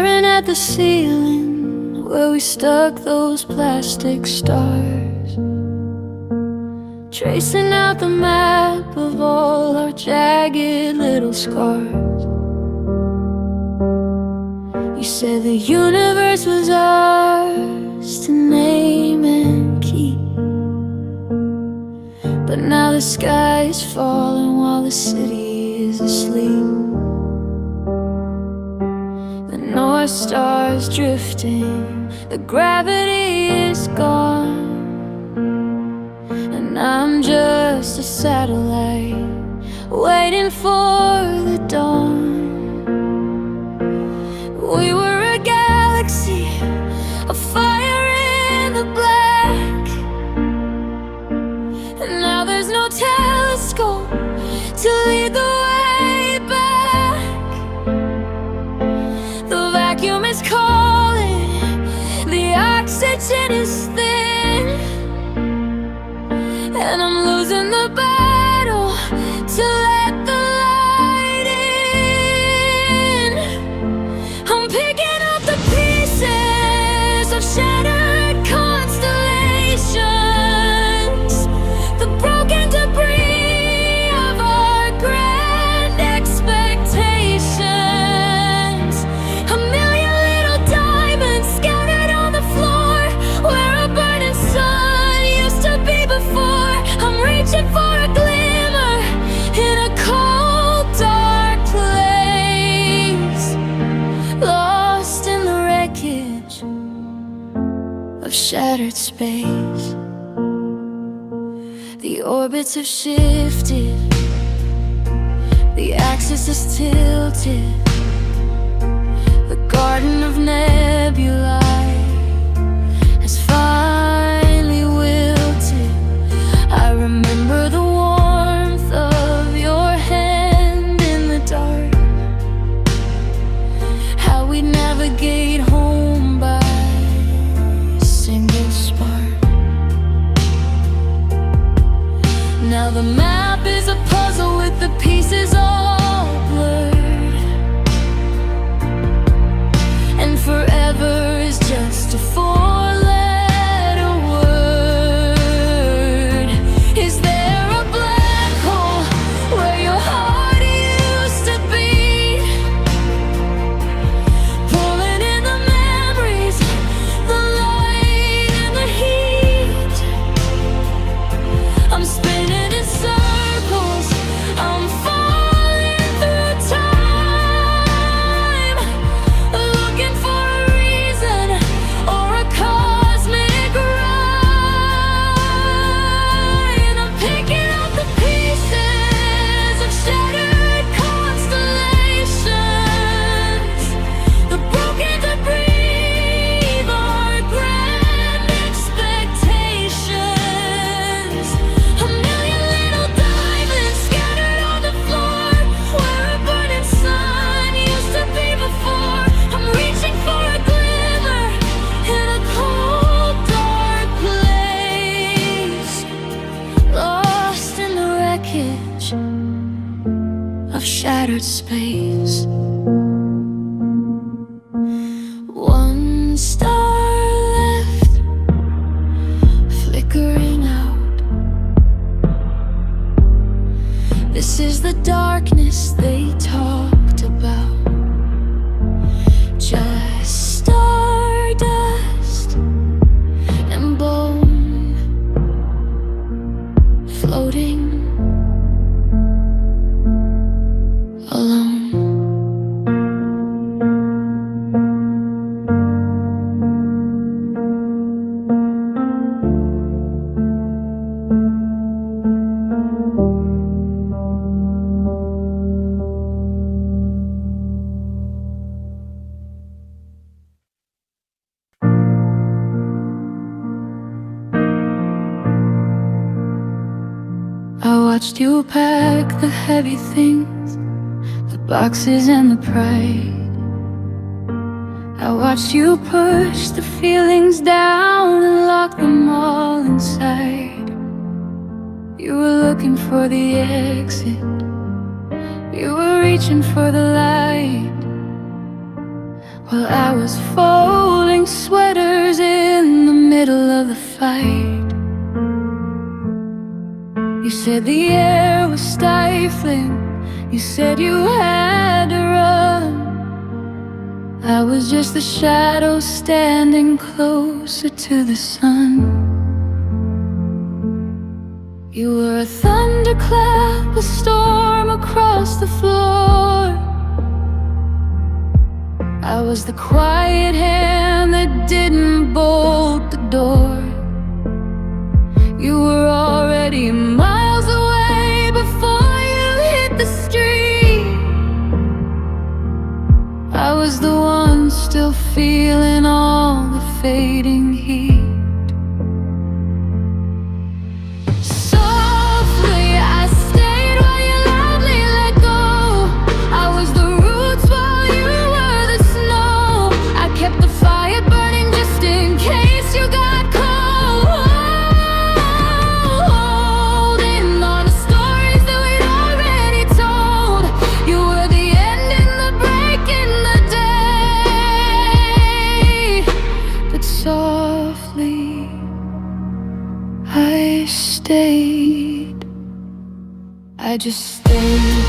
Staring at the ceiling where we stuck those plastic stars, tracing out the map of all our jagged little scars. You said the universe was ours to name and keep, but now the sky is falling while the city is asleep. The North Star is drifting, the gravity is gone, and I'm just a satellite waiting for the dawn. We were a galaxy, a fire in the black, and now there's no telescope to lead the way back. The vacuum is calling, the oxygen is thin, and I'm losing the battle to let the light in. I'm picking up the pieces of shattered constellations, the broken debris of our grand expectations. A million little diamonds scattered on the floor where a burning sun used to be before. I'm reaching for a glimmer in a cold, dark place, lost in the wreckage of shattered space. The orbits have shifted, the axis is tilted, the garden of nebulae has finally wilted. I remember the warmth of your hand in the dark, how we navigate home by a single spark. Now the map is a puzzle with the pieces all blurred, and forever is just a four-letter word. Is there a black hole where your heart used to beat, pulling in the memories, the light and the heat? I'm spinning in circles, I'm falling through time, looking for a reason or a cosmic ride. I'm picking up the pieces of shattered constellations, the broken debris of our grand expectations. A million little diamonds scattered on the floor where a burning sun used to be before. I'm reaching for a glimmer in a cold, dark place, lost in the wreckage of shattered space. One star left, flickering out. This is the darkness they talked about, just stardust and bone floating alone. I watched you pack the heavy things, the boxes and the pride. I watched you push the feelings down and lock them all inside. You were looking for the exit, you were reaching for the light. while I was folding sweaters in the middle of the fight. You said the air was stifling, you said you had to run. I was just the shadow standing closer to the sun. You were a thunderclap, a storm across the floor. I was the quiet hand that didn't bolt the door. You were already miles away before you hit the street. I was the one still feeling all the fading heat. Softly I stayed while you loudly let go. I was the roots while you were the snow. I kept the fire burning just in case you got cold. Holding on to stories that we'd already told. You were the end and the break in the day. But softly I stayed. I just stayed.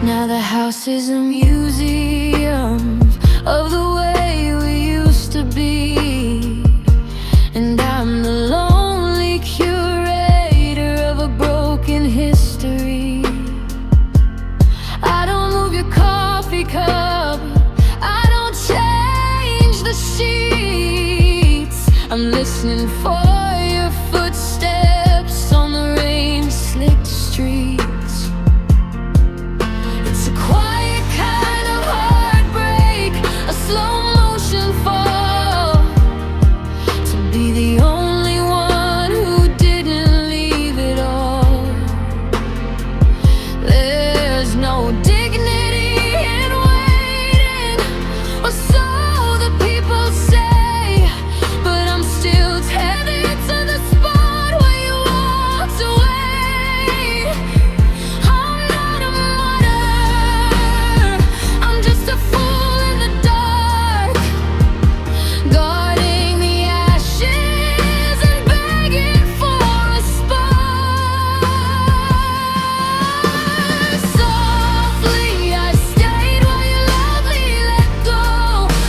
Now the house is a museum of the way we used to be, and I'm the lonely curator of a broken history. I don't move your coffee cup, I don't change the sheets. I'm listening for your footsteps on the rain-slicked streets. It's a quiet kind of heartbreak, a slow motion fall. To be the only one who didn't leave it all. There's no dignity in waiting, or so the people say. But I'm still tethered to the spot where you walked away. I'm not a martyr, I'm just a fool in the dark, guarding the ashes and begging for a spark. Softly I stayed while you loudly let go.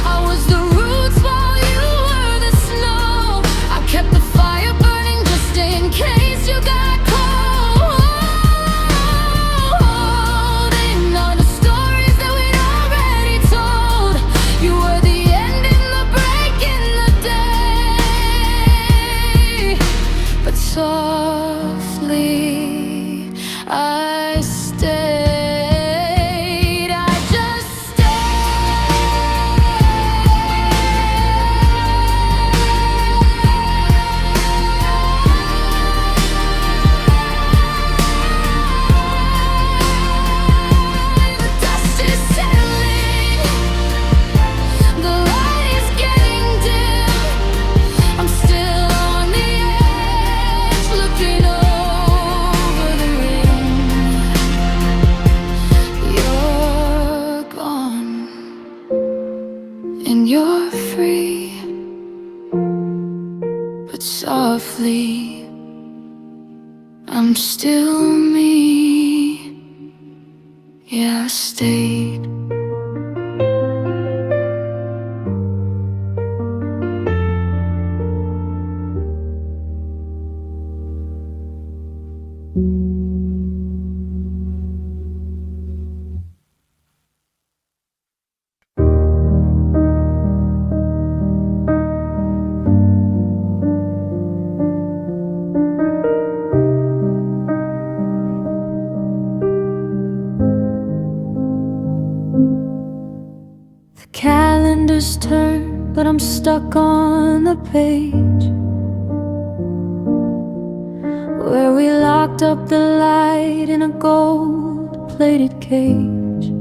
I was the roots while you were the snow. I kept the fire burning just in case you got cold. Holding on to stories that we'd already told. You were the end and the break in the day. But softly I stayed. I just The dust is settling, the light is getting dim. I'm still on the edge, looking over the ring. You're gone, and you're free. But softly, I'm still me. Yeah, I stayed. The calendar's turned, but I'm stuck on the page where we locked up the light in a gold-plated cage.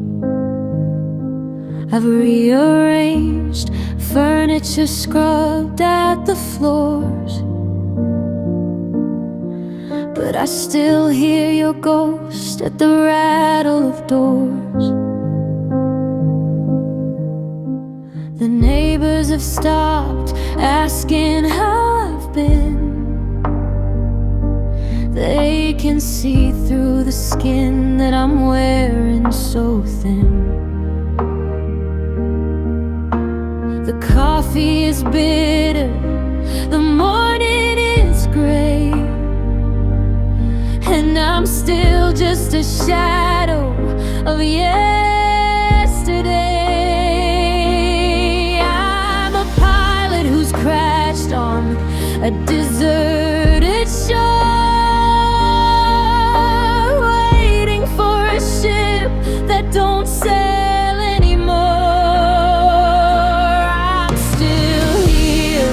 I've rearranged furniture scrubbed at the floors, but I still hear your ghost at the rattle of doors. The neighbors have stopped asking how I've been. They can see through the skin that I'm wearing so thin. The coffee is bitter, the morning is gray, and I'm still just a shadow of yesterday. I'm a pilot who's crashed on a deserted shore, waiting for a ship that don't sail anymore. I'm still here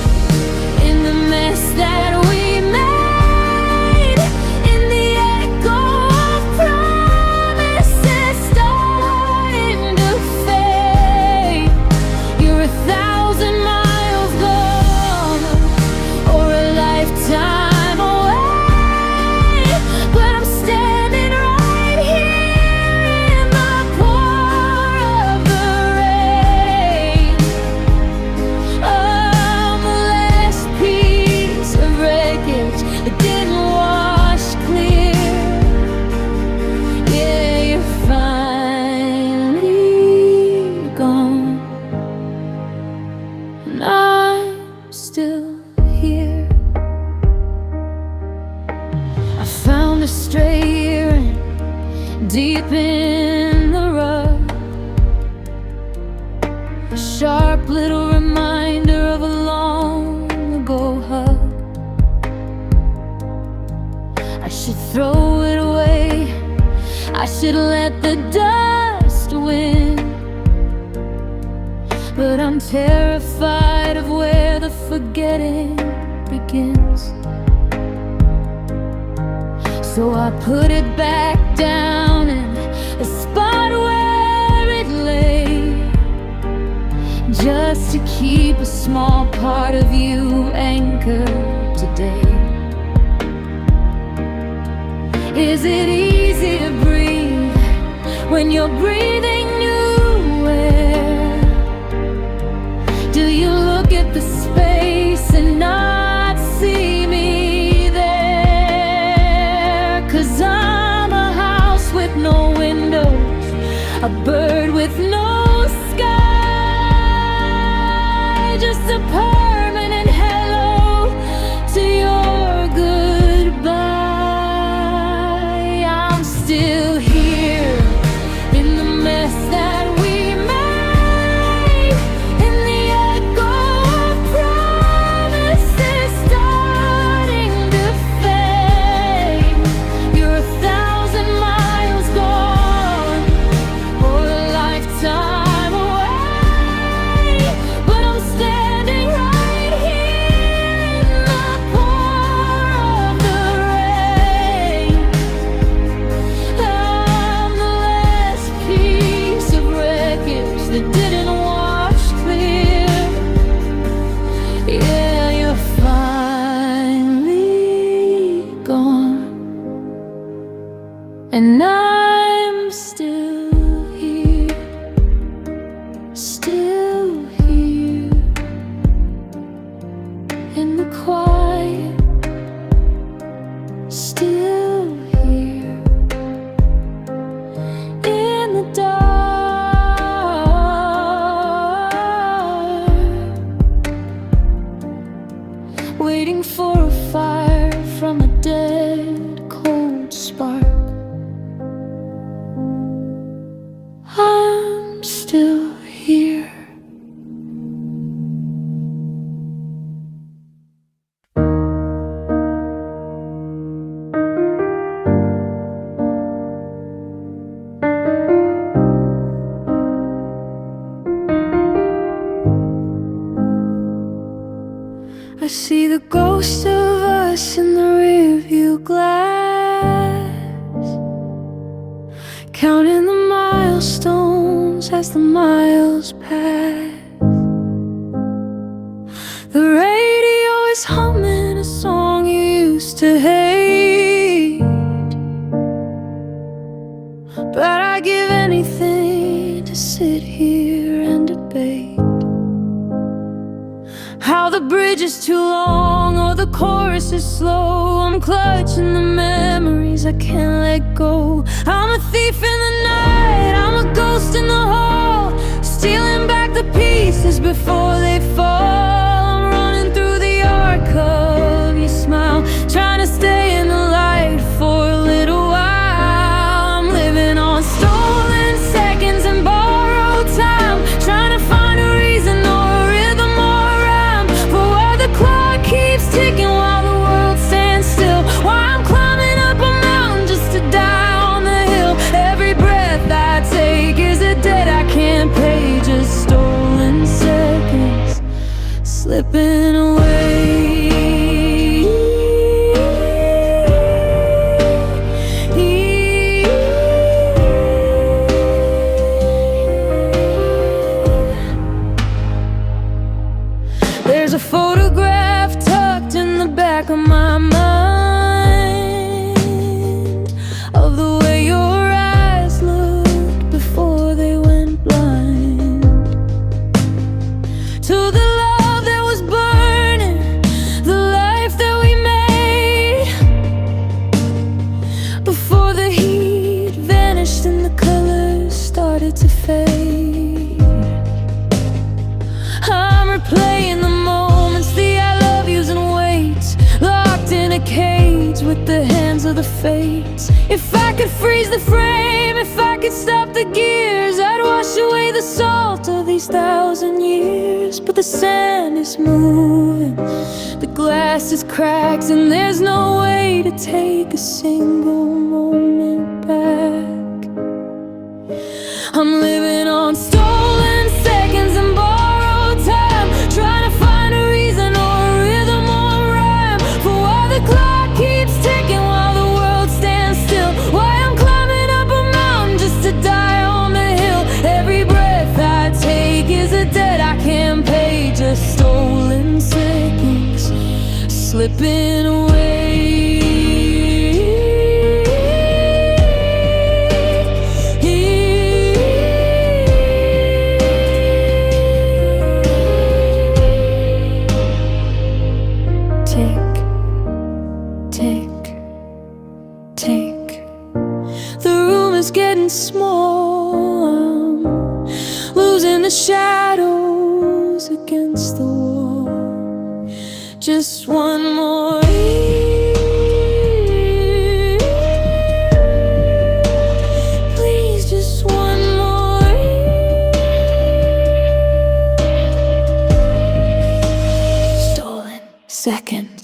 in the mess that we made, in the echo of promises starting to fade. You're 1,000 miles gone, or a lifetime away, but I'm standing right here in the pour of the rain. I'm the last piece of wreckage that didn't wash clear. Yeah, you're finally gone, and I'm still here. I found a stray earring deep in the rug, a sharp little reminder of a long ago hug. I should throw it away, I should let the dust win, but I'm terrified of where the forgetting begins. So I put it back down in the spot where it lay, just to keep a small part of you anchored today. Is it easy to breathe when you're breathing new air? Do you look at the space and not see me there? 'Cause I'm a house with no windows, a bird with no sky, just a permanent hello to your goodbye. I'm still here in the mess that we made, in the echo of promises starting to fade. You're 1,000 miles gone, or a lifetime away, but I'm standing right here in the pour of the rain. I'm the last piece of wreckage that didn't wash clear. Yeah, you're finally gone, and I'm still here, still here in the quiet, still here in the dark, waiting for a fire from a dead cold spark. I'm still here. I see the ghost of us in the rearview glass, counting the milestones as the miles pass. is humming a song you used to hate, but I give anything to sit here and debate how the bridge is too long or the chorus is slow. I'm clutching the memories I can't let go. I'm a thief in the night, I'm a ghost in the hall, stealing back the pieces before they fall. I'm running through the arc of your smile, trying to stay in the light for a little while. I'm living on stolen seconds and borrowed time, trying to find a reason or a rhythm or a rhyme for why the clock keeps ticking while the world stands still. Why I'm climbing up a mountain just to die on the hill. Every breath I take is a debt I can't pay, just stolen seconds slipping away. There's a photograph tucked in the back of my mind of the way your eyes looked before they went blind, to the love that was burning, the life that we made, before the heat vanished and the colors started to fade. I'm replaying the moments, the I love yous and waits, locked in a cage with the hands of the fates. If I could freeze the frame, if I could stop the gears, I'd wash away the salt of these 1,000 years. But the sand is moving, the glass is cracked, and there's no way to take a single moment back. I'm living on stolen seconds and borrowed time, trying to find a reason or a rhythm or a rhyme for why the clock keeps ticking while the world stands still. Why I'm climbing up a mountain just to die on the hill. Every breath I take is a debt I can't pay, just stolen seconds slipping away. The room is getting small, I'm losing the shadows against the wall. Just one more year, please, just one more year. Stolen seconds.